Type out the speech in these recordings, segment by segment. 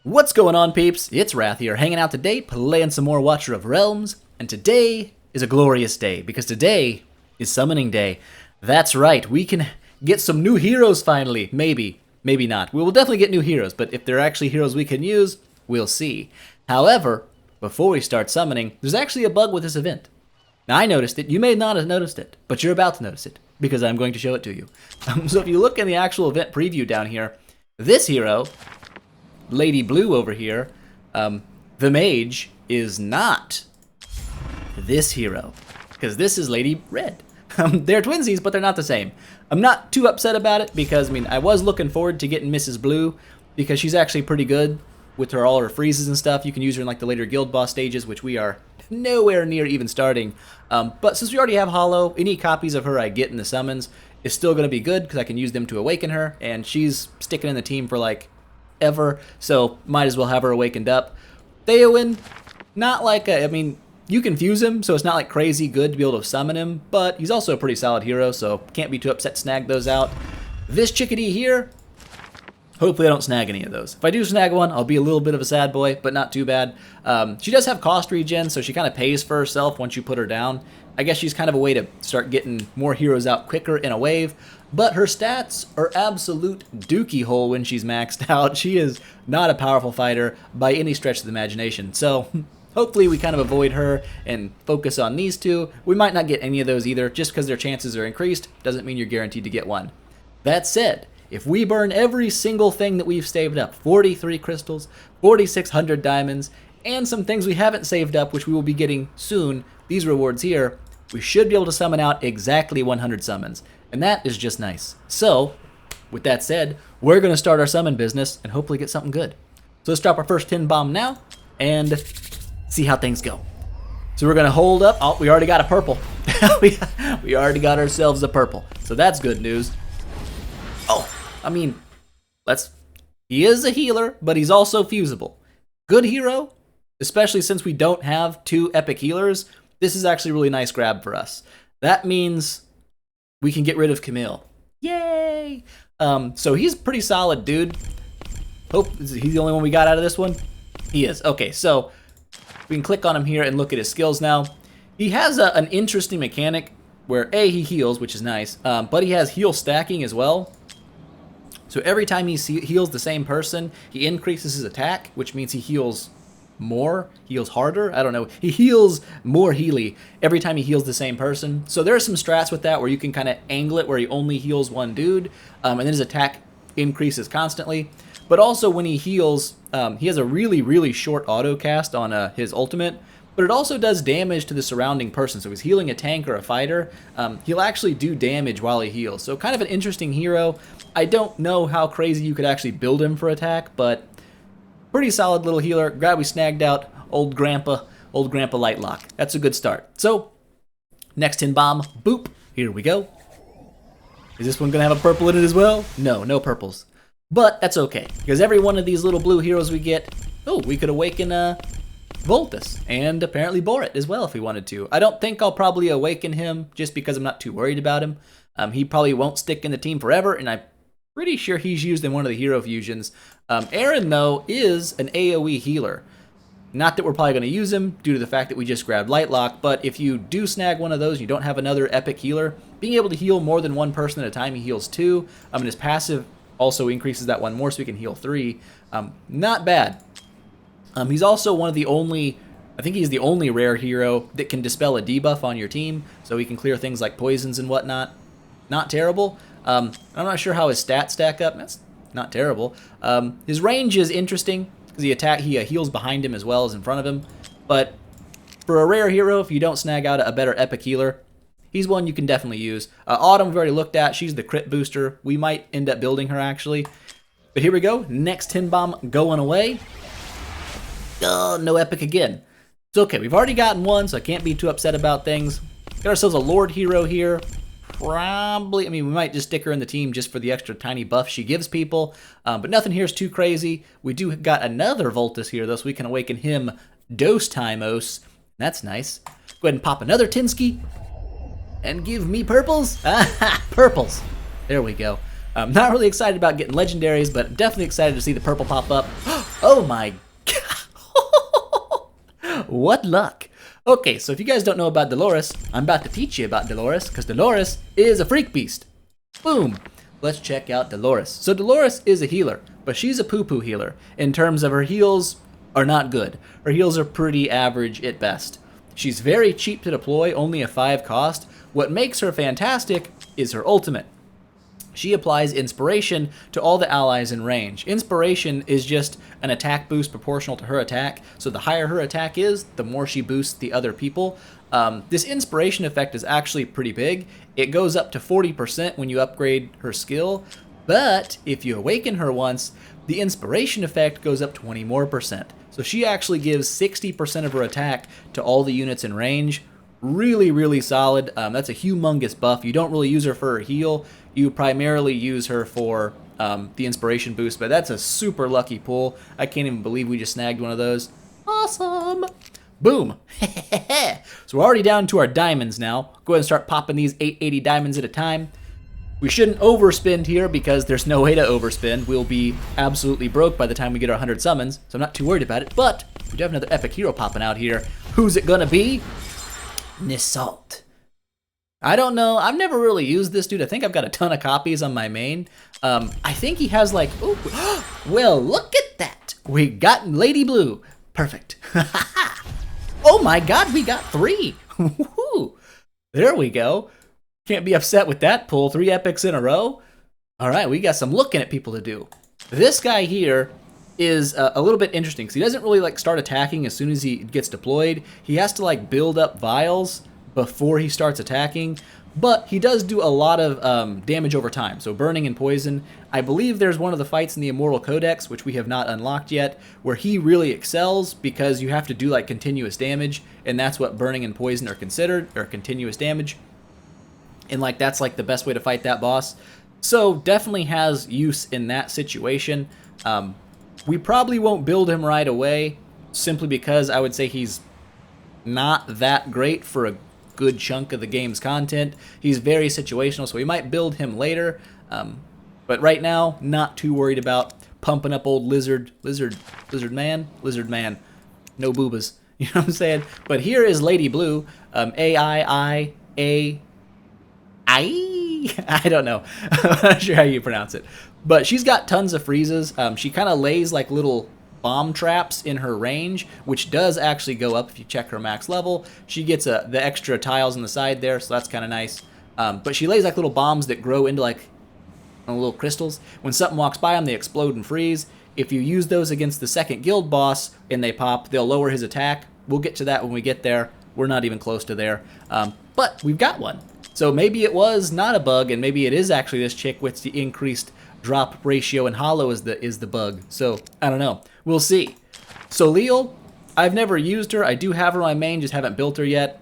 What's going on, peeps? It's Wrath here, hanging out today, playing some more Watcher of Realms, and today is a glorious day, because today is Summoning Day. That's right, we can get some new heroes finally. Maybe not. We will definitely get new heroes, but if they're actually heroes we can use, we'll see. However, before we start summoning, there's actually a bug with this event. Now, I noticed it, you may not have noticed it, but you're about to notice it, because I'm going to show it to you. So if you look in the actual event preview down here, this hero, Lady Blue over here, the mage, is not this hero, because this is Lady Red. They're twinsies, but they're not the same. I'm not too upset about it, because, I was looking forward to getting Mrs. Blue, because she's actually pretty good with all her freezes and stuff. You can use her in like the later guild boss stages, which we are nowhere near even starting. But since we already have Hollow, any copies of her I get in the summons is still going to be good, because I can use them to awaken her, and she's sticking in the team for like ever, so might as well have her awakened up. Theowen, not like you can fuse him, so it's not like crazy good to be able to summon him, but he's also a pretty solid hero, so can't be too upset to snag those out. This chickadee here, hopefully I don't snag any of those. If I do snag one, I'll be a little bit of a sad boy, but not too bad. She does have cost regen, so she kind of pays for herself once you put her down. I guess she's kind of a way to start getting more heroes out quicker in a wave, but her stats are absolute dookie hole when she's maxed out. She is not a powerful fighter by any stretch of the imagination, so hopefully we kind of avoid her and focus on these two. We might not get any of those either. Just because their chances are increased doesn't mean you're guaranteed to get one. That said, if we burn every single thing that we've saved up, 43 crystals, 4,600 diamonds, and some things we haven't saved up, which we will be getting soon, these rewards here, we should be able to summon out exactly 100 summons. And that is just nice. So, with that said, we're going to start our summon business and hopefully get something good. So let's drop our first 10 bomb now and see how things go. So we're going to hold up. Oh, we already got a purple. we already got ourselves a purple. So that's good news. Oh, he is a healer, but he's also fusible. Good hero, especially since we don't have two epic healers. This is actually a really nice grab for us. That means we can get rid of Camille. Yay! So he's a pretty solid dude. Hope he's the only one we got out of this one. He is. Okay, so we can click on him here and look at his skills now. He has an interesting mechanic where he heals, which is nice, but he has heal stacking as well. So every time he heals the same person, he increases his attack, which means he heals more, heals harder, I don't know. He heals more healy every time he heals the same person. So there are some strats with that where you can kind of angle it where he only heals one dude, and then his attack increases constantly. But also when he heals, he has a really, really short auto cast on his ultimate, but it also does damage to the surrounding person. So if he's healing a tank or a fighter, he'll actually do damage while he heals. So kind of an interesting hero. I don't know how crazy you could actually build him for attack, but pretty solid little healer. Glad we snagged out old Grandpa Lightlock. That's a good start. So, next 10 bomb, boop, here we go. Is this one gonna have a purple in it as well? No purples. But that's okay, because every one of these little blue heroes we get, we could awaken Voltus, and apparently Borit as well if we wanted to. I don't think I'll probably awaken him, just because I'm not too worried about him. He probably won't stick in the team forever, and I'm pretty sure he's used in one of the hero fusions. Aaron, though, is an AoE healer. Not that we're probably going to use him due to the fact that we just grabbed Lightlock, but if you do snag one of those and you don't have another epic healer, being able to heal more than one person at a time, he heals 2. And his passive also increases that one more so he can heal 3. Not bad. He's also one of the only, I think he's the only rare hero that can dispel a debuff on your team, so he can clear things like poisons and whatnot. Not terrible. I'm not sure how his stats stack up. That's not terrible. His range is interesting because he heals behind him as well as in front of him. But for a rare hero, if you don't snag out a better epic healer, he's one you can definitely use. Autumn we've already looked at. She's the crit booster. We might end up building her actually. But here we go. Next 10 bomb going away. No epic again. It's okay. We've already gotten one, so I can't be too upset about things. Got ourselves a Lord hero here. Probably, we might just stick her in the team just for the extra tiny buff she gives people, but nothing here is too crazy. We do got another Voltus here, though, so we can awaken him Dos Timos. That's nice. Go ahead and pop another Tinsky, and give me purples. Purples. There we go. I'm not really excited about getting legendaries, but definitely excited to see the purple pop up. Oh my god. What luck. Okay, so if you guys don't know about Dolores, I'm about to teach you about Dolores, because Dolores is a freak beast. Boom. Let's check out Dolores. So Dolores is a healer, but she's a poo-poo healer. In terms of her heals are not good. Her heals are pretty average at best. She's very cheap to deploy, only a 5 cost. What makes her fantastic is her ultimate. She applies inspiration to all the allies in range. Inspiration is just an attack boost proportional to her attack, so the higher her attack is, the more she boosts the other people. This inspiration effect is actually pretty big. It goes up to 40% when you upgrade her skill, but if you awaken her once, the inspiration effect goes up 20 more percent. So she actually gives 60% of her attack to all the units in range. Really, really solid. That's a humongous buff. You don't really use her for her heal. You primarily use her for the inspiration boost, but that's a super lucky pull. I can't even believe we just snagged one of those. Awesome. Boom. So we're already down to our diamonds now. Go ahead and start popping these 880 diamonds at a time. We shouldn't overspend here because there's no way to overspend. We'll be absolutely broke by the time we get our 100 summons, so I'm not too worried about it. But we do have another epic hero popping out here. Who's it gonna be? Nisalt. I don't know. I've never really used this dude. I think I've got a ton of copies on my main. I think he has like, ooh, well, look at that. We got Lady Blue. Perfect. Oh my god, we got 3. There we go. Can't be upset with that pull. 3 epics in a row. All right, we got some looking at people to do. This guy here is a little bit interesting because he doesn't really like start attacking as soon as he gets deployed. He has to like build up vials before he starts attacking, but he does do a lot of damage over time, so burning and poison. I believe there's one of the fights in the Immortal Codex, which we have not unlocked yet, where he really excels because you have to do like continuous damage, and that's what burning and poison are considered, or continuous damage. And like that's like the best way to fight that boss. So definitely has use in that situation. We probably won't build him right away, simply because I would say he's not that great for a good chunk of the game's content. He's very situational, so we might build him later. But right now, not too worried about pumping up old lizard man. No boobas. You know what I'm saying? But here is Lady Blue. I don't know. I'm not sure how you pronounce it. But she's got tons of freezes. She kind of lays like little bomb traps in her range, which does actually go up if you check her max level. She gets the extra tiles on the side there, so that's kind of nice. But she lays like little bombs that grow into like little crystals. When something walks by them, they explode and freeze. If you use those against the second guild boss and they pop, they'll lower his attack. We'll get to that when we get there. We're not even close to there. But we've got one. So maybe it was not a bug, and maybe it is actually this chick with the increased drop ratio, and hollow is the bug. So I don't know. We'll see. So Leal, I've never used her. I do have her on my main, just haven't built her yet.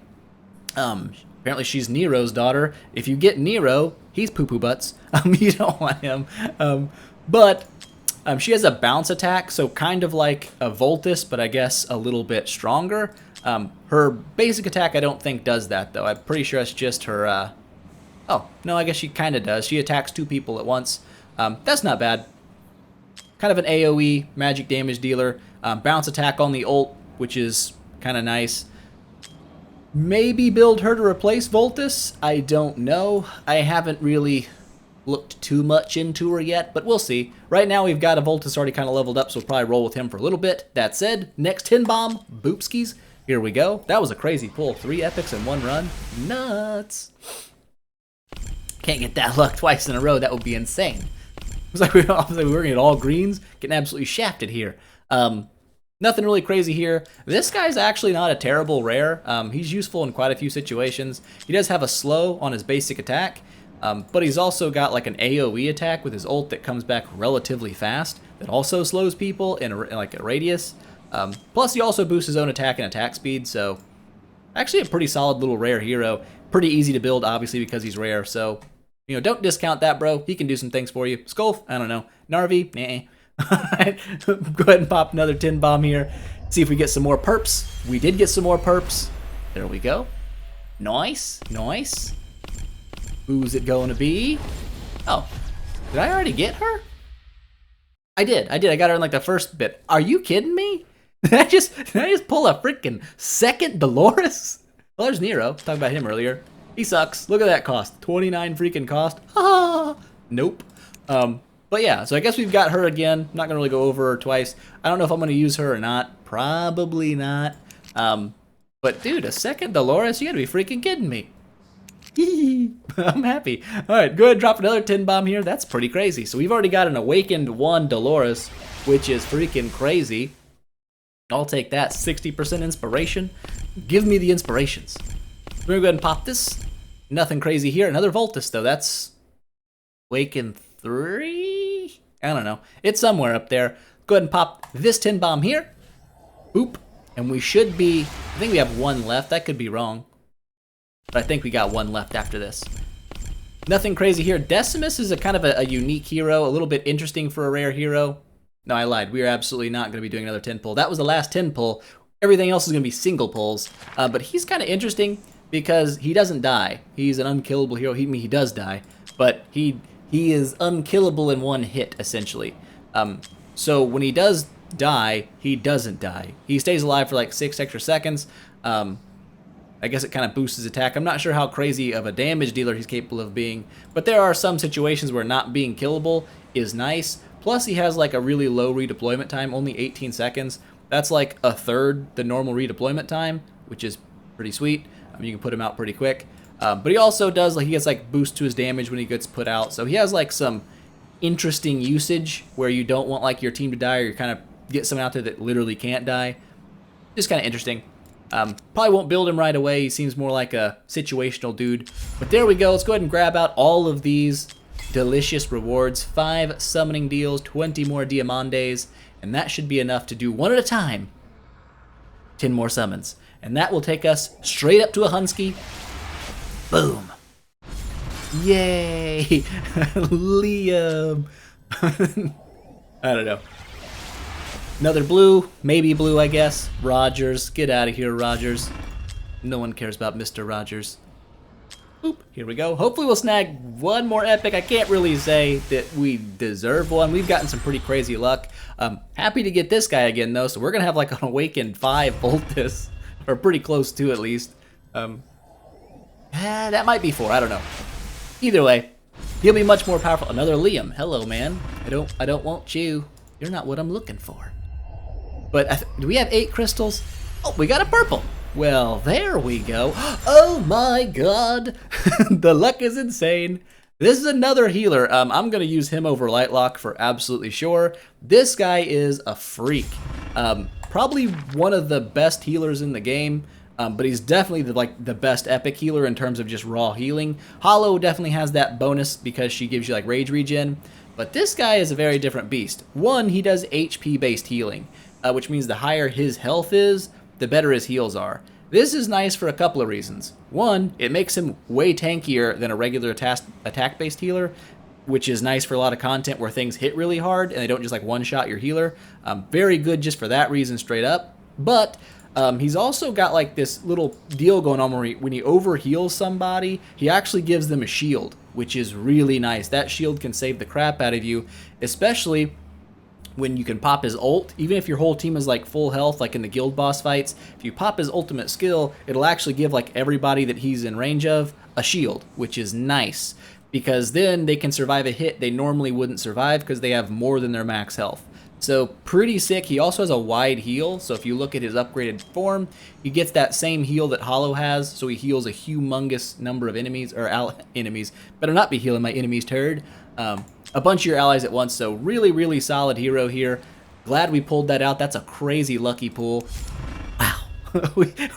Apparently she's Nero's daughter. If you get Nero, he's poo-poo butts. You don't want him. But she has a bounce attack, so kind of like a Voltus, but I guess a little bit stronger. Her basic attack I don't think does that, though. I'm pretty sure it's just her, oh, no, I guess she kind of does. She attacks 2 people at once. That's not bad. Kind of an AoE magic damage dealer. Bounce attack on the ult, which is kind of nice. Maybe build her to replace Voltus? I don't know. I haven't really looked too much into her yet, but we'll see. Right now we've got a Voltus already kind of leveled up, so we'll probably roll with him for a little bit. That said, next 10 bomb, boopskis. Here we go. That was a crazy pull. 3 epics in 1 run. Nuts. Can't get that luck twice in a row. That would be insane. It was like we were going to get all greens, getting absolutely shafted here. Nothing really crazy here. This guy's actually not a terrible rare. He's useful in quite a few situations. He does have a slow on his basic attack, but he's also got like an AoE attack with his ult that comes back relatively fast that also slows people in like a radius. Plus he also boosts his own attack and attack speed, so actually a pretty solid little rare hero. Pretty easy to build, obviously, because he's rare, so you know, don't discount that, bro. He can do some things for you. Skulf, I don't know. Narvi, nah. Alright, go ahead and pop another 10 bomb here. See if we get some more perps. We did get some more perps. There we go. Nice, nice. Who's it going to be? Oh, did I already get her? I did. I got her in like the first bit. Are you kidding me? Did I just pull a freaking second Dolores? Well, there's Nero. Talked about him earlier. He sucks. Look at that cost. 29 freaking cost. Ah, nope. But yeah, so I guess we've got her again. I'm not gonna really go over her twice. I don't know if I'm gonna use her or not. Probably not. But dude, a second Dolores? You gotta be freaking kidding me. I'm happy. All right, go ahead and drop another 10 bomb here. That's pretty crazy. So we've already got an awakened 1 Dolores, which is freaking crazy. I'll take that. 60% inspiration. Give me the inspirations. We're gonna go ahead and pop this. Nothing crazy here. Another Voltus though. That's awakened 3? I don't know. It's somewhere up there. Go ahead and pop this 10 bomb here. Boop. And we should be, I think we have 1 left. That could be wrong. But I think we got 1 left after this. Nothing crazy here. Decimus is a kind of a unique hero, a little bit interesting for a rare hero. No, I lied. We are absolutely not going to be doing another 10 pull. That was the last 10 pull. Everything else is going to be single pulls. But he's kind of interesting because he doesn't die. He's an unkillable hero. He does die, but he is unkillable in 1 hit, essentially. So when he does die, he doesn't die. He stays alive for like 6 extra seconds. I guess it kind of boosts his attack. I'm not sure how crazy of a damage dealer he's capable of being, but there are some situations where not being killable is nice. Plus, he has like a really low redeployment time, only 18 seconds. That's like a third the normal redeployment time, which is pretty sweet. You can put him out pretty quick. But he also does, like, he gets like boost to his damage when he gets put out. So he has like some interesting usage where you don't want like your team to die, or you kind of get someone out there that literally can't die. Just kind of interesting. Probably won't build him right away. He seems more like a situational dude. But there we go. Let's go ahead and grab out all of these delicious rewards. 5 summoning deals, 20 more Diamantes, and that should be enough to do 1 at a time 10 more summons. And that will take us straight up to a Hunsky. Boom. Yay! Liam! I don't know. Another blue, maybe blue, I guess. Rogers, get out of here, Rogers. No one cares about Mr. Rogers. Oop, here we go. Hopefully we'll snag 1 more epic. I can't really say that we deserve 1. We've gotten some pretty crazy luck. Happy to get this guy again, though, so we're going to have like an Awakened 5 Voltus, or pretty close to at least. That might be 4, I don't know. Either way, he'll be much more powerful. Another Liam. Hello, man. I don't want you. You're not what I'm looking for. But do we have 8 crystals? Oh, we got a purple. Well, there we go. Oh my god. The luck is insane. This is another healer. I'm going to use him over Lightlock for absolutely sure. This guy is a freak. Probably one of the best healers in the game. But he's definitely the best epic healer in terms of just raw healing. Hollow definitely has that bonus because she gives you like rage regen. But this guy is a very different beast. One, he does HP based healing, which means the higher his health is, the better his heals are. This is nice for a couple of reasons. One, it makes him way tankier than a regular attack based healer, which is nice for a lot of content where things hit really hard and they don't just like one-shot your healer. Very good just for that reason straight up. But he's also got like this little deal going on where when he overheals somebody, he actually gives them a shield, which is really nice. That shield can save the crap out of you, especially when you can pop his ult. Even if your whole team is like full health, like in the guild boss fights, if you pop his ultimate skill, it'll actually give like everybody that he's in range of a shield, which is nice because then they can survive a hit they normally wouldn't survive because they have more than their max health. So pretty sick. He also has a wide heal, so if you look at his upgraded form, he gets that same heal that Hollow has, so he heals a humongous number of enemies, or enemies. Better not be healing my enemy's turd. A bunch of your allies at once, so really, really solid hero here. Glad we pulled that out. That's a crazy lucky pull. Wow.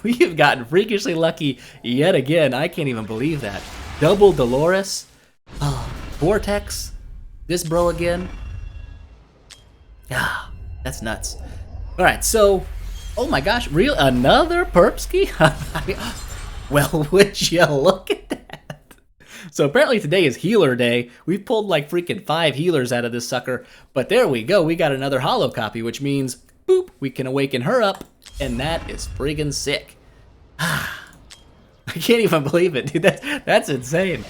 we have gotten freakishly lucky yet again. I can't even believe that. Double Dolores. Vortex. This bro again. Ah, that's nuts. All right, so, oh my gosh, another Perpsky? Well, would you look at that? So apparently today is healer day. We've pulled like freaking 5 healers out of this sucker, but there we go. We got another hollow copy, which means, boop, we can awaken her up, and that is friggin' sick. I can't even believe it, dude. That's insane.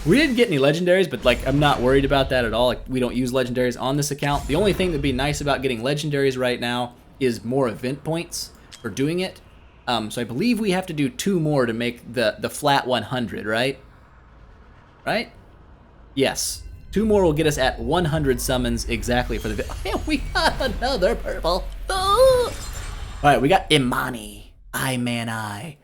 We didn't get any legendaries, but like I'm not worried about that at all. Like we don't use legendaries on this account. The only thing that'd be nice about getting legendaries right now is more event points for doing it. So I believe we have to do 2 more to make the flat 100, right? Right? Yes. 2 more will get us at 100 summons exactly for the. And we got another purple. Oh! All right, we got Imani, Imani,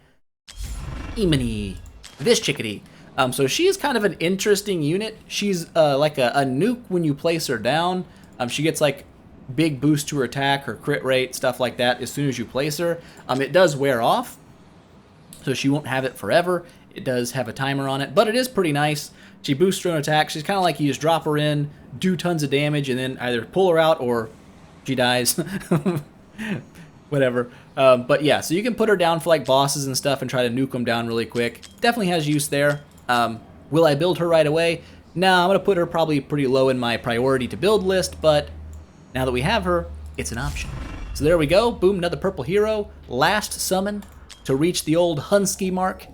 this chickadee. So she is kind of an interesting unit. She's like a nuke when you place her down. She gets like big boost to her attack, her crit rate, stuff like that as soon as you place her. It does wear off, so she won't have it forever. It does have a timer on it, but it is pretty nice. She boosts her own attack. She's kind of like you just drop her in, do tons of damage, and then either pull her out or she dies. Whatever. But yeah, so you can put her down for like bosses and stuff and try to nuke them down really quick. Definitely has use there. Will I build her right away? No, I'm going to put her probably pretty low in my priority to build list, but now that we have her, it's an option. So there we go. Boom, another purple hero. Last summon to reach the old Hunsky mark.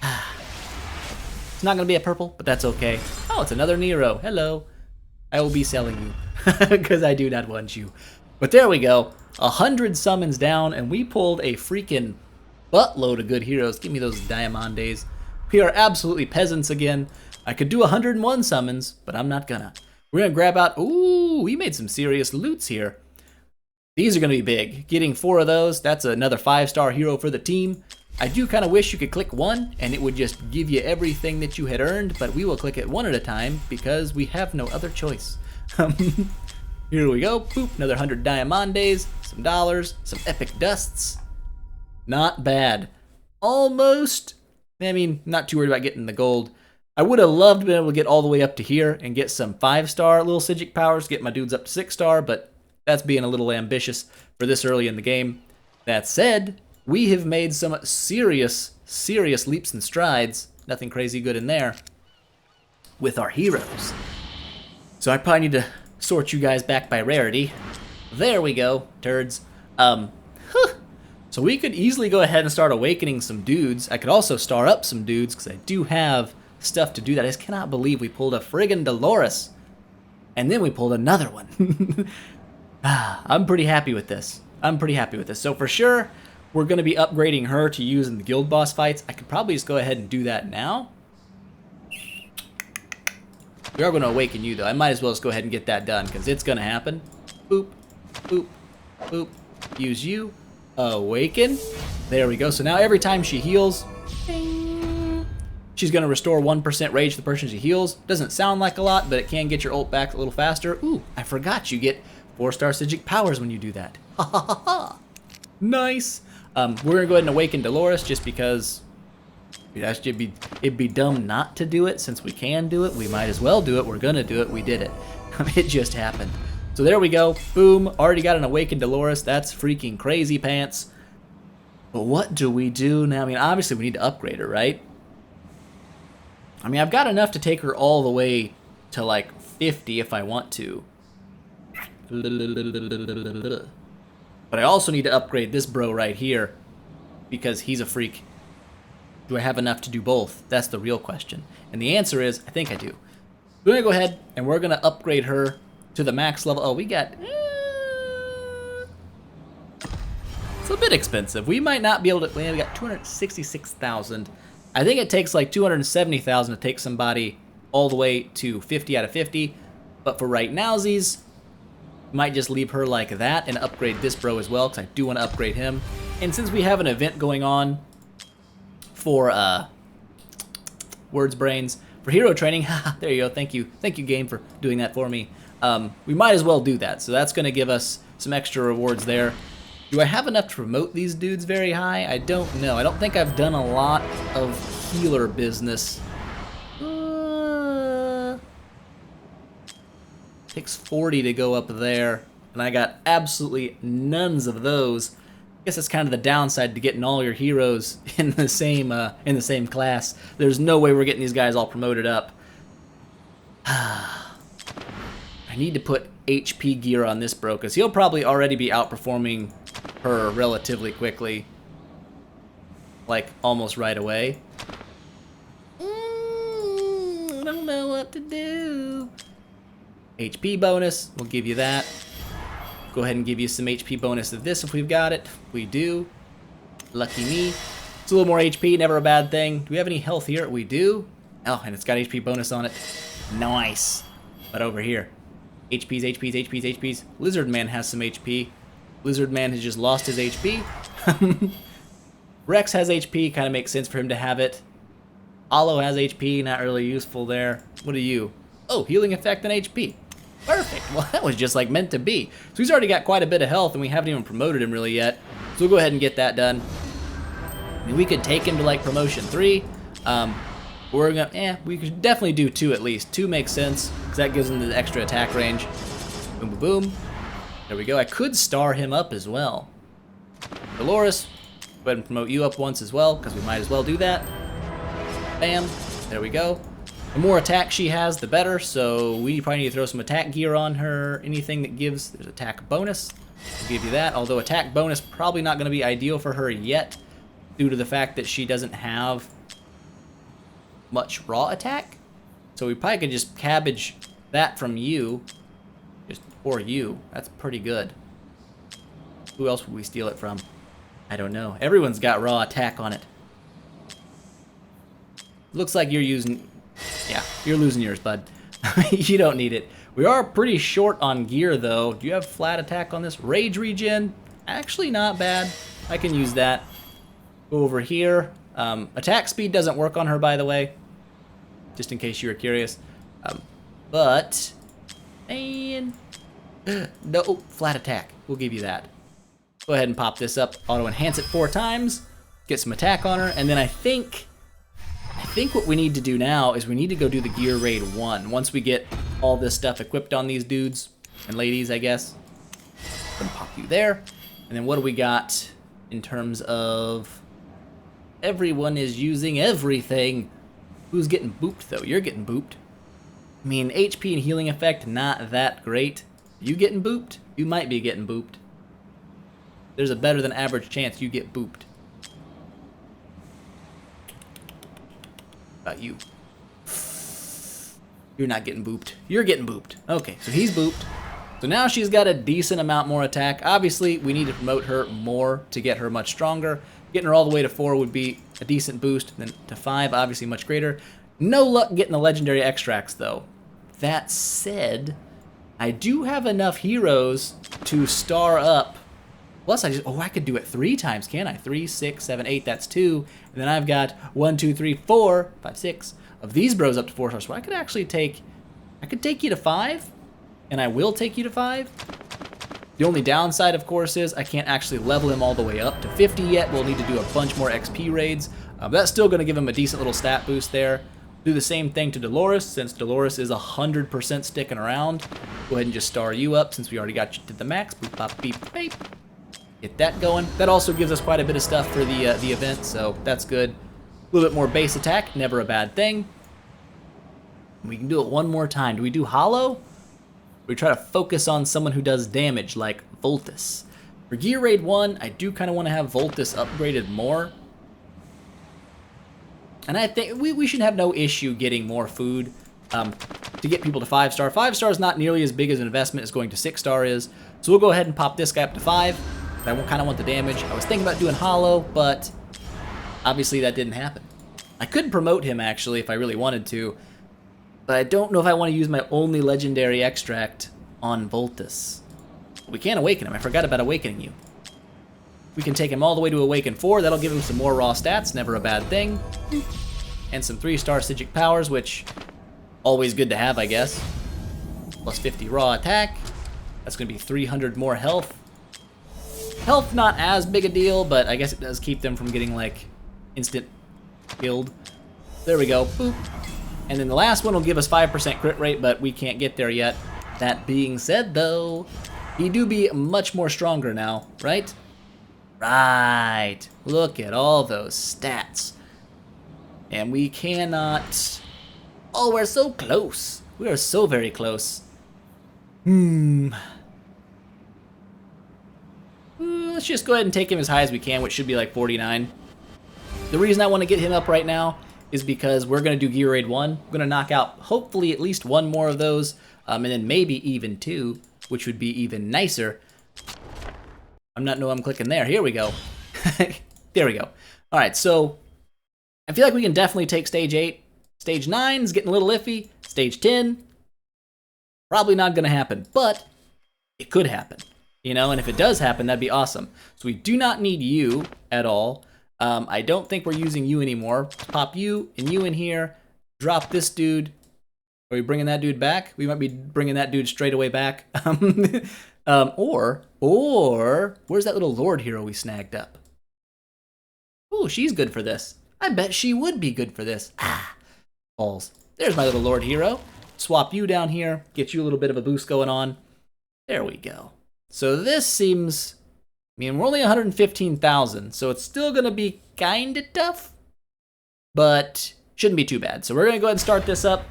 It's not going to be a purple, but that's okay. Oh, it's another Nero. Hello. I will be selling you because I do not want you. But there we go. 100 summons down, and we pulled a freaking buttload of good heroes. Give me those Diamondes. We are absolutely peasants again. I could do 101 summons, but I'm not gonna. We're gonna grab out. Ooh, we made some serious loots here. These are gonna be big. Getting 4 of those, that's another 5-star hero for the team. I do kind of wish you could click 1 and it would just give you everything that you had earned, but we will click it 1 at a time because we have no other choice. Here we go. Boop, another 100 Diamondes, some dollars, some epic dusts. Not bad. Almost. I mean, not too worried about getting the gold. I would have loved to be able to get all the way up to here and get some 5-star little Psijic powers, get my dudes up to 6-star, but that's being a little ambitious for this early in the game. That said, we have made some serious leaps and strides. Nothing crazy good in there with our heroes. So I probably need to sort you guys back by rarity. There we go, turds. So we could easily go ahead and start awakening some dudes. I could also star up some dudes because I do have stuff to do that. I just cannot believe we pulled a friggin' Dolores. And then we pulled another one. I'm pretty happy with this. So for sure, we're going to be upgrading her to use in the guild boss fights. I could probably just go ahead and do that now. We are going to awaken you, though. I might as well just go ahead and get that done because it's going to happen. Boop, boop, boop. Use you. Awaken. There we go. So now every time she heals, she's going to restore 1% rage to the person she heals. Doesn't sound like a lot, but it can get your ult back a little faster. Ooh, I forgot you get 4-star Psijic powers when you do that. Ha ha ha ha. Nice. We're going to go ahead and awaken Dolores just because it'd be dumb not to do it. Since we can do it, we might as well do it. We're going to do it. We did it. It just happened. So there we go. Boom. Already got an awakened Dolores. That's freaking crazy pants. But what do we do now? I mean, obviously we need to upgrade her, right? I mean, I've got enough to take her all the way to like 50 if I want to. But I also need to upgrade this bro right here because he's a freak. Do I have enough to do both? That's the real question. And the answer is, I think I do. We're going to go ahead and we're going to upgrade her to the max level. Oh, we got... it's a bit expensive. We might not be able to... We got 266,000. I think it takes like 270,000 to take somebody all the way to 50 out of 50. But for right nowsies, might just leave her like that and upgrade this bro as well, because I do want to upgrade him. And since we have an event going on for Words Brains, for hero training, there you go, thank you game for doing that for me. We might as well do that, so that's going to give us some extra rewards there. Do I have enough to promote these dudes very high? I don't know. I don't think I've done a lot of healer business. Takes 40 to go up there, and I got absolutely nones of those. I guess that's kind of the downside to getting all your heroes in the same class. There's no way we're getting these guys all promoted up. I need to put HP gear on this bro, because he'll probably already be outperforming her relatively quickly. Like, almost right away. what to do. HP bonus, we'll give you that. Go ahead and give you some HP bonus of this if we've got it. We do. Lucky me. It's a little more HP, never a bad thing. Do we have any health here? We do. Oh, and it's got HP bonus on it. Nice. But over here, HPs, HPs, HPs, HPs. Lizard Man has some HP. Lizard Man has just lost his HP. Rex has HP, kind of makes sense for him to have it. Hollow has HP, not really useful there. What are you? Oh, healing effect and HP. Perfect. Well, that was just like meant to be. So he's already got quite a bit of health, and we haven't even promoted him really yet. So we'll go ahead and get that done. I mean, we could take him to like promotion 3. We're gonna, we could definitely do 2 at least. 2 makes sense, because that gives him the extra attack range. Boom, boom, boom. There we go. I could star him up as well. Dolores, go ahead and promote you up once as well, because we might as well do that. Bam. There we go. The more attack she has, the better, so we probably need to throw some attack gear on her. Anything that gives, there's attack bonus. We'll give you that, although attack bonus probably not going to be ideal for her yet, due to the fact that she doesn't have much raw attack. So we probably could just cabbage that from you, just for you. That's pretty good. Who else would we steal it from? I don't know. Everyone's got raw attack on it. Looks like you're using... Yeah, you're losing yours, bud. You don't need it. We are pretty short on gear, though. Do you have flat attack on this? Rage regen? Actually not bad. I can use that. Go over here. Attack speed doesn't work on her, by the way. Just in case you were curious. But... And... No, flat attack. We'll give you that. Go ahead and pop this up. Auto enhance it 4 times. Get some attack on her. And then I think what we need to do now is we need to go do the gear raid 1. Once we get all this stuff equipped on these dudes and ladies, I guess. Gonna pop you there. And then what do we got in terms of... Everyone is using everything. Who's getting booped, though? You're getting booped. I mean, HP and healing effect, not that great. You getting booped? You might be getting booped. There's a better than average chance you get booped. About you. You're not getting booped. You're getting booped. Okay, so he's booped. So now she's got a decent amount more attack. Obviously, we need to promote her more to get her much stronger. Getting her all the way to 4 would be a decent boost. Then to 5, obviously much greater. No luck getting the legendary extracts, though. That said, I do have enough heroes to star up. Plus, I could do it 3 times, can't I? 3, 6, 7, 8, that's 2. And then I've got 1, 2, 3, 4, 5, 6 of these bros up to 4 stars. So I could actually take you to 5, and I will take you to 5. The only downside, of course, is I can't actually level him all the way up to 50 yet. We'll need to do a bunch more XP raids. That's still going to give him a decent little stat boost there. Do the same thing to Dolores, since Dolores is 100% sticking around. Go ahead and just star you up, since we already got you to the max. Boop, pop, beep, beep. Get that going. That also gives us quite a bit of stuff for the event, so that's good. A little bit more base attack, never a bad thing. We can do it one more time. Do we do Hollow? We try to focus on someone who does damage, like Voltus. For Gear Raid 1, I do kind of want to have Voltus upgraded more. And I think we should have no issue getting more food to get people to 5-star. 5-star is not nearly as big as an investment as going to 6-star is. So we'll go ahead and pop this guy up to 5. I kind of want the damage. I was thinking about doing Hollow, but obviously that didn't happen. I could promote him, actually, if I really wanted to. But I don't know if I want to use my only legendary extract on Voltus. We can't awaken him. I forgot about awakening you. We can take him all the way to Awaken 4. That'll give him some more raw stats. Never a bad thing. And some 3-star Psijic powers, which always good to have, I guess. Plus 50 raw attack. That's going to be 300 more health. Health not as big a deal, but I guess it does keep them from getting, like, instant killed. There we go. Boop. And then the last one will give us 5% crit rate, but we can't get there yet. That being said, though, he do be much more stronger now, right? Right. Look at all those stats. And we cannot... Oh, we're so close. We are so very close. Let's just go ahead and take him as high as we can, which should be like 49. The reason I want to get him up right now is because we're going to do Gear Raid 1. We're going to knock out hopefully at least one more of those, and then maybe even two, which would be even nicer. I'm clicking there. Here we go. There we go. All right, so I feel like we can definitely take Stage 8. Stage 9 is getting a little iffy. Stage 10, probably not going to happen, but it could happen, you know, and if it does happen, that'd be awesome. So we do not need you at all. I don't think we're using you anymore. Pop you and you in here. Drop this dude. Are we bringing that dude back? We might be bringing that dude straight away back. Or where's that little Lord hero we snagged up? Oh, she's good for this. I bet she would be good for this. Ah, balls. There's my little Lord hero. Swap you down here. Get you a little bit of a boost going on. There we go. So this seems... I mean, we're only 115,000, so it's still going to be kind of tough, but shouldn't be too bad. So we're going to go ahead and start this up.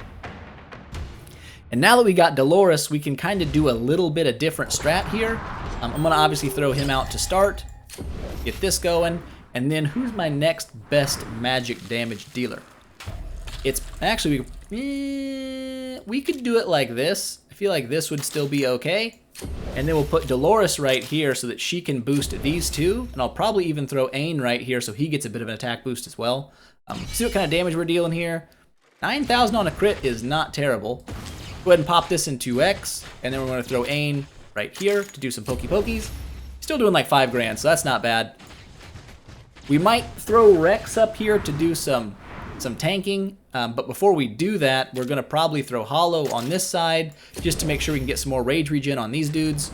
And now that we got Dolores, we can kind of do a little bit of different strat here. I'm going to obviously throw him out to start, get this going, and then who's my next best magic damage dealer? It's actually, we could do it like this. I feel like this would still be okay. And then we'll put Dolores right here so that she can boost these two. And I'll probably even throw Ain right here so he gets a bit of an attack boost as well. See what kind of damage we're dealing here. 9,000 on a crit is not terrible. Go ahead and pop this in 2x. And then we're going to throw Ain right here to do some pokey pokies. Still doing like 5 grand, so that's not bad. We might throw Rex up here to do some tanking, but before we do that, we're gonna probably throw Hollow on this side just to make sure we can get some more rage regen on these dudes,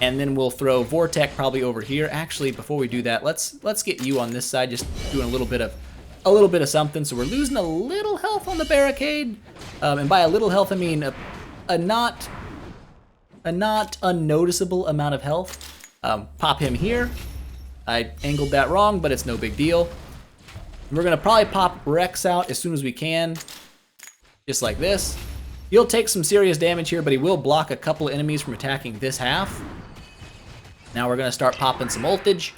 and then we'll throw Vortec probably over here. Actually, before we do that, let's get you on this side, just doing a little bit of something. So we're losing a little health on the barricade, and by a little health I mean a not unnoticeable amount of health. Pop him here. I angled that wrong, but it's no big deal. We're going to probably pop Rex out as soon as we can, just like this. He'll take some serious damage here, but he will block a couple of enemies from attacking this half. Now we're going to start popping some ultage.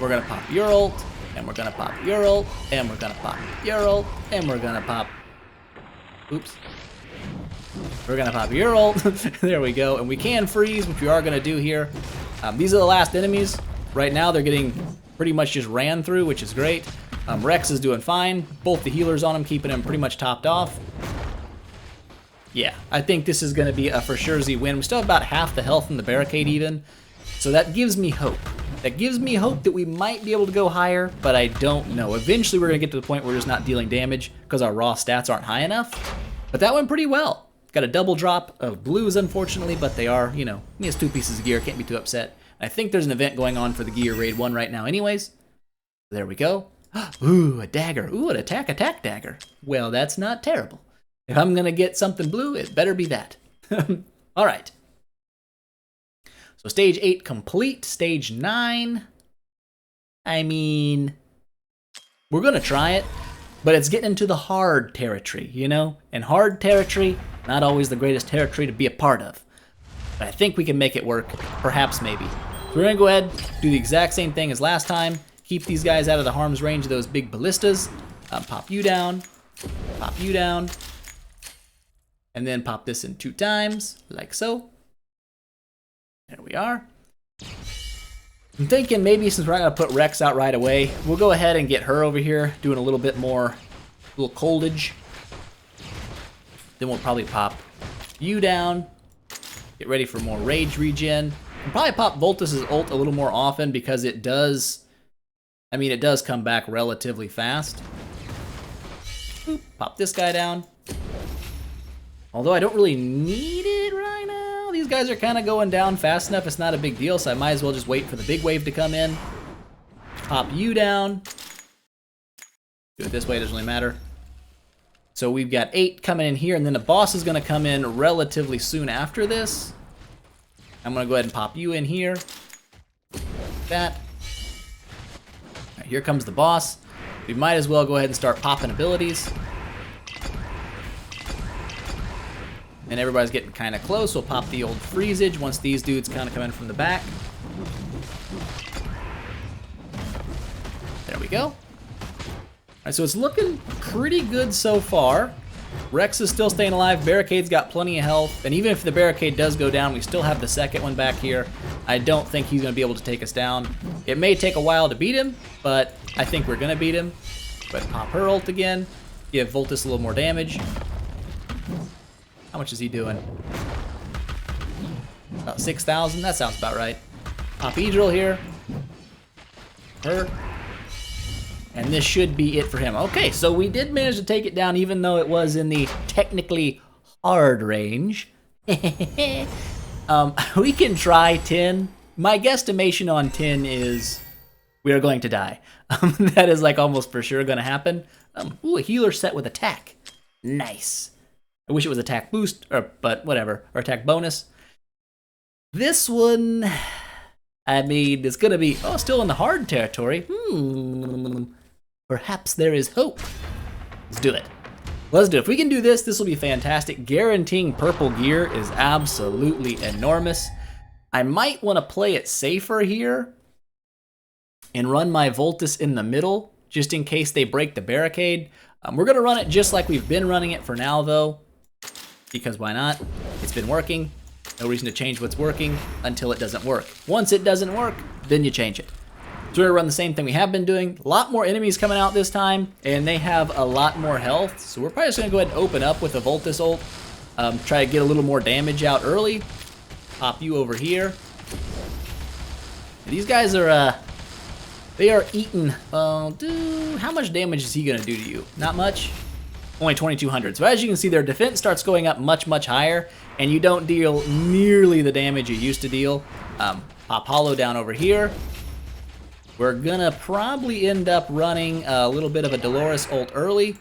We're going to pop your ult, and we're going to pop your ult, and we're going to pop your ult, and we're going to pop... Oops. We're going to pop your ult. There we go. And we can freeze, which we are going to do here. These are the last enemies. Right now they're getting pretty much just ran through, which is great. Rex is doing fine. Both the healers on him, keeping him pretty much topped off. Yeah, I think this is going to be a for sure Z win. We still have about half the health in the barricade even. So that gives me hope. That gives me hope that we might be able to go higher, but I don't know. Eventually we're going to get to the point where we're just not dealing damage because our raw stats aren't high enough. But that went pretty well. Got a double drop of blues, unfortunately, but they are, you know, he has 2 pieces of gear. Can't be too upset. I think there's an event going on for the Gear Raid 1 right now anyways. There we go. Ooh, a dagger. Ooh, an attack dagger. Well, that's not terrible. If I'm going to get something blue, it better be that. All right. So stage 8 complete. Stage 9. I mean, we're going to try it, but it's getting into the hard territory, you know? And hard territory, not always the greatest territory to be a part of. But I think we can make it work. Perhaps, maybe. So we're going to go ahead, do the exact same thing as last time. Keep these guys out of the harm's range of those big ballistas. Pop you down. Pop you down. And then pop this in 2 times, like so. There we are. I'm thinking maybe since we're not going to put Rex out right away, we'll go ahead and get her over here, doing a little bit more, little coldage. Then we'll probably pop you down. Get ready for more rage regen. We'll probably pop Voltus's ult a little more often because it does... I mean, it does come back relatively fast. Boop, pop this guy down. Although I don't really need it right now. These guys are kind of going down fast enough. It's not a big deal, so I might as well just wait for the big wave to come in. Pop you down. Do it this way, doesn't really matter. So we've got 8 coming in here, and then the boss is going to come in relatively soon after this. I'm going to go ahead and pop you in here. Like that. Right, here comes the boss. We might as well go ahead and start popping abilities. And everybody's getting kind of close. We'll pop the old freezage once these dudes kind of come in from the back. There we go. Alright, so it's looking pretty good so far. Rex is still staying alive. Barricade's got plenty of health. And even if the barricade does go down, we still have the second one back here. I don't think he's going to be able to take us down. It may take a while to beat him, but I think we're going to beat him. But pop her ult again. Give Voltus a little more damage. How much is he doing? About 6,000? That sounds about right. Pop E-Drill here. Her. And this should be it for him. Okay, so we did manage to take it down even though it was in the technically hard range. We can try 10. My guesstimation on 10 is we are going to die. That is like almost for sure going to happen. Ooh, a healer set with attack. Nice. I wish it was attack boost, but whatever, or attack bonus. This one, I mean, it's going to be, still in the hard territory. Perhaps there is hope. Let's do it. Let's do it. If we can do this, this will be fantastic. Guaranteeing purple gear is absolutely enormous. I might want to play it safer here and run my Voltus in the middle, just in case they break the barricade. We're going to run it just like we've been running it for now, though, because why not? It's been working. No reason to change what's working until it doesn't work. Once it doesn't work, then you change it. So we're gonna run the same thing we have been doing. A lot more enemies coming out this time, and they have a lot more health. So we're probably just gonna go ahead and open up with a Voltus ult. Try to get a little more damage out early. Pop you over here. These guys are, they are eating. How much damage is he gonna do to you? Not much. Only 2,200. So as you can see, their defense starts going up much, much higher, and you don't deal nearly the damage you used to deal. Pop Hollow down over here. We're gonna probably end up running a little bit of a Dolores ult early,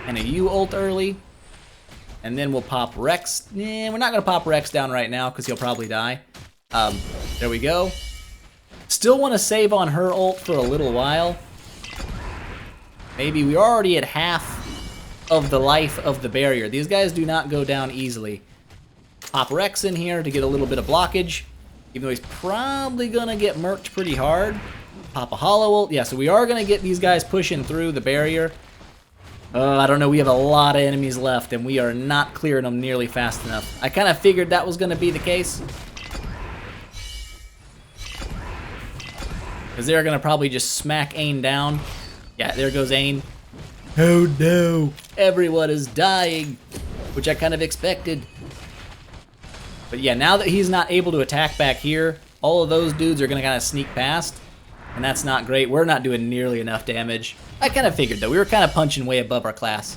and a U ult early, and then we'll pop Rex. We're not gonna pop Rex down right now because he'll probably die. There we go. Still want to save on her ult for a little while. Maybe we're already at half of the life of the barrier. These guys do not go down easily. Pop Rex in here to get a little bit of blockage, even though he's probably gonna get murked pretty hard. Pop a Hollow ult. Yeah, so we are gonna get these guys pushing through the barrier. I don't know, we have a lot of enemies left, and we are not clearing them nearly fast enough. I kind of figured that was gonna be the case, because they're gonna probably just smack Ain down. Yeah, there goes Ain. Oh no, everyone is dying, which I kind of expected. But yeah, now that he's not able to attack back here, all of those dudes are gonna kind of sneak past, and that's not great. We're not doing nearly enough damage. I kind of figured though, we were kind of punching way above our class.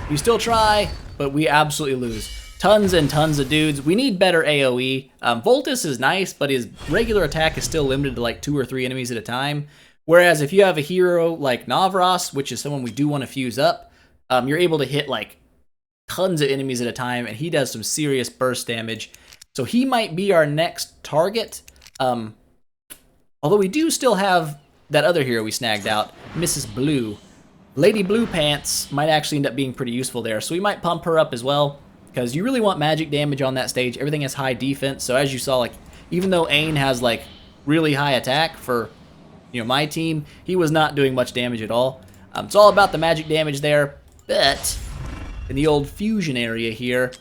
We still try, but we absolutely lose. Tons and tons of dudes. We need better AoE. Voltus is nice, but his regular attack is still limited to like 2 or 3 enemies at a time. Whereas if you have a hero like Navras, which is someone we do want to fuse up, you're able to hit like tons of enemies at a time, and he does some serious burst damage. So he might be our next target. Although we do still have that other hero we snagged out, Mrs. Blue. Lady Blue Pants might actually end up being pretty useful there, so we might pump her up as well, because you really want magic damage on that stage. Everything has high defense, so as you saw, like, even though Ain has like really high attack for, you know, my team, he was not doing much damage at all. It's all about the magic damage there. But in the old fusion area here,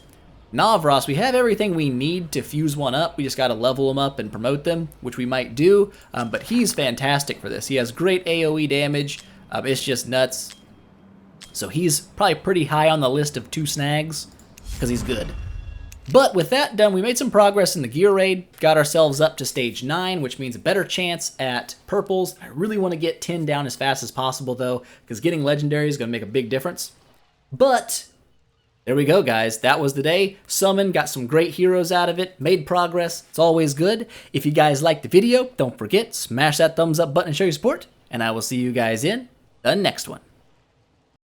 Navras, we have everything we need to fuse one up. We just got to level them up and promote them, which we might do. But he's fantastic for this. He has great AoE damage. It's just nuts. So he's probably pretty high on the list of 2 snags, because he's good. But with that done, we made some progress in the gear raid, got ourselves up to stage 9, which means a better chance at purples. I really want to get 10 down as fast as possible though, because getting legendary is going to make a big difference. But there we go, guys. That was the day. Summon, got some great heroes out of it, made progress. It's always good. If you guys liked the video, don't forget, smash that thumbs up button and show your support, and I will see you guys in the next one.